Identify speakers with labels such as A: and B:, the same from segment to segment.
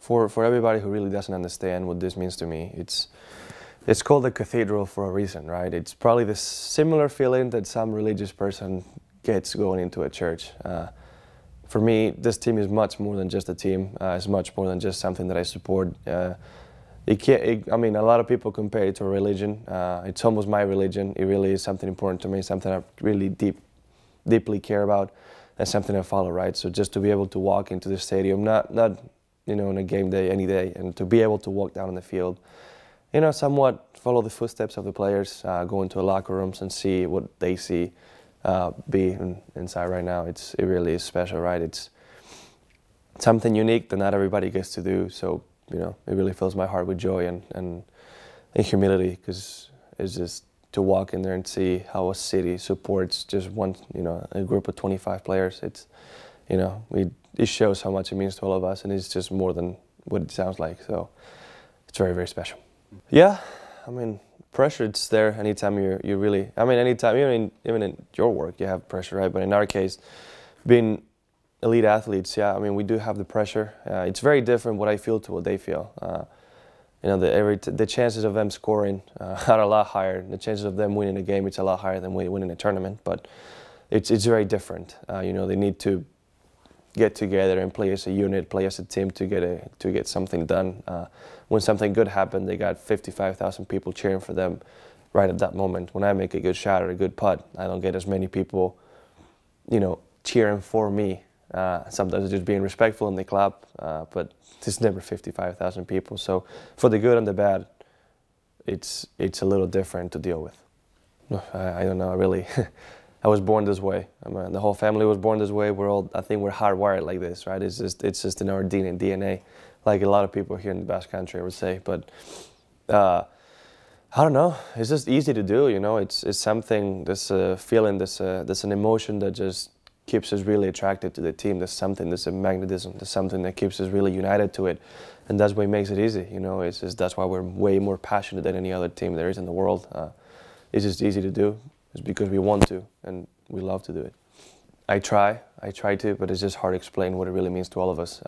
A: For everybody who really doesn't understand what this means to me, it's called the cathedral for a reason, right? It's probably the similar feeling that some religious person gets going into a church. For me, this team is much more than just a team. It's much more than just something that I support. I mean, a lot of people compare it to a religion. It's almost my religion. It really is something important to me, something I really deeply care about, and something I follow, right? So just to be able to walk into the stadium, not you know, on a game day, any day, and to be able to walk down on the field, you know, somewhat follow the footsteps of the players, go into locker rooms and see what they see inside right now. It really is special, right? It's something unique that not everybody gets to do. So, you know, it really fills my heart with joy and humility, because it's just to walk in there and see how a city supports just one, you know, a group of 25 players. It's, you know, it shows how much it means to all of us, and it's just more than what it sounds like. So it's very, very special. Yeah, I mean, pressure, it's there anytime you really, I mean, anytime, even in your work, you have pressure, right? But in our case, being elite athletes, yeah, I mean, we do have the pressure. It's very different what I feel to what they feel. You know, the chances of them scoring are a lot higher. The chances of them winning a game, it's a lot higher than winning a tournament. But it's very different. You know, they need to get together and play as a unit, play as a team to get something done. When something good happened, they got 55,000 people cheering for them right at that moment. When I make a good shot or a good putt, I don't get as many people, you know, cheering for me. Sometimes it's just being respectful and they clap, but it's never 55,000 people. So for the good and the bad, it's a little different to deal with. I don't know, really. I was born this way. I mean, the whole family was born this way. I think we're hardwired like this, right? It's just in our DNA, like a lot of people here in the Basque Country, I would say. But I don't know. It's just easy to do, you know. It's something. There's a feeling. There's an emotion that just keeps us really attracted to the team. There's something. There's a magnetism. There's something that keeps us really united to it, and that's what makes it easy. You know, that's why we're way more passionate than any other team there is in the world. It's just easy to do. It's because we want to, and we love to do it. I try to, but it's just hard to explain what it really means to all of us.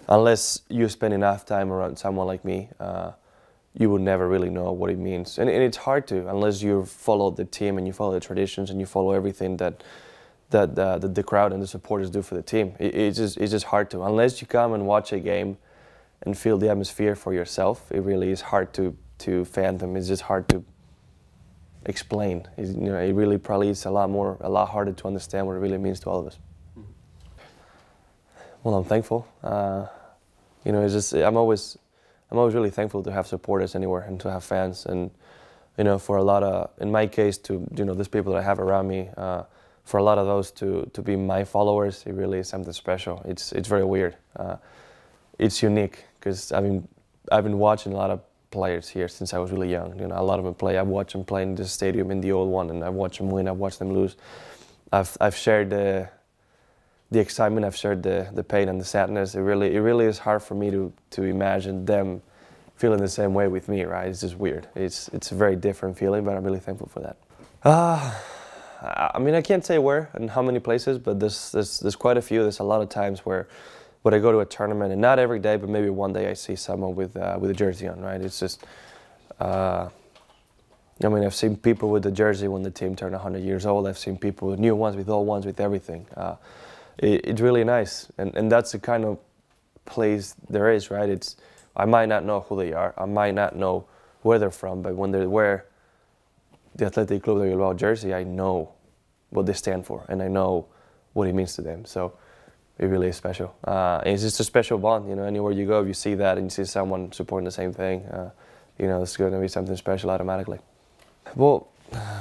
A: Unless you spend enough time around someone like me, you would never really know what it means. And it's hard to, unless you follow the team and you follow the traditions and you follow everything that the crowd and the supporters do for the team. It's just hard to. Unless you come and watch a game and feel the atmosphere for yourself, it really is hard to fathom. It's just hard to explain. You know, it really probably is a lot harder to understand what it really means to all of us. Well, I'm thankful. You know, it's just I'm always really thankful to have supporters anywhere and to have fans, and you know, for a lot of, in my case, to, you know, these people that I have around me, for a lot of those to be my followers, it really is something special. It's very weird. It's unique because I've been watching a lot of players here since I was really young. You know, a lot of them play. I've watched them play in the stadium, in the old one, and I've watched them win. I've watched them lose. I've shared the excitement. I've shared the pain and the sadness. It really is hard for me to imagine them feeling the same way with me. Right? It's just weird. It's a very different feeling, but I'm really thankful for that. I mean, I can't say where and how many places, but there's quite a few. There's a lot of times where I go to a tournament, and not every day, but maybe one day I see someone with a jersey on, right? It's just, I mean, I've seen people with the jersey when the team turned 100 years old. I've seen people with new ones, with old ones, with everything. It's really nice, and that's the kind of place there is, right? I might not know who they are, I might not know where they're from, but when they wear the Athletic Club de Bilbao jersey, I know what they stand for, and I know what it means to them. So it really is special. It's just a special bond, you know. Anywhere you go, if you see that and you see someone supporting the same thing, you know, it's going to be something special automatically. Well,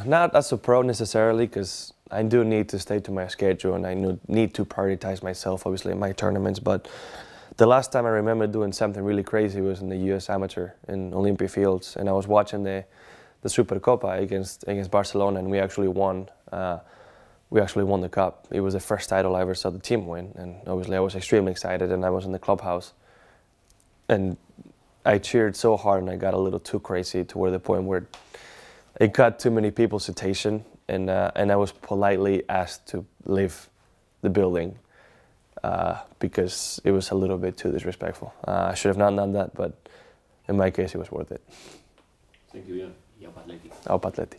A: not as a pro necessarily, because I do need to stay to my schedule and I need to prioritize myself, obviously, in my tournaments. But the last time I remember doing something really crazy was in the U.S. Amateur in Olympia Fields, and I was watching the Supercopa against Barcelona, and we actually won. We actually won the cup. It was the first title I ever saw the team win, and obviously I was extremely excited, and I was in the clubhouse. And I cheered so hard, and I got a little too crazy to the point where it got too many people's attention, and I was politely asked to leave the building. because it was a little bit too disrespectful. I should have not done that, but in my case, it was worth it.
B: Thank you, Jon. Y au Atleti.
A: Au Atleti.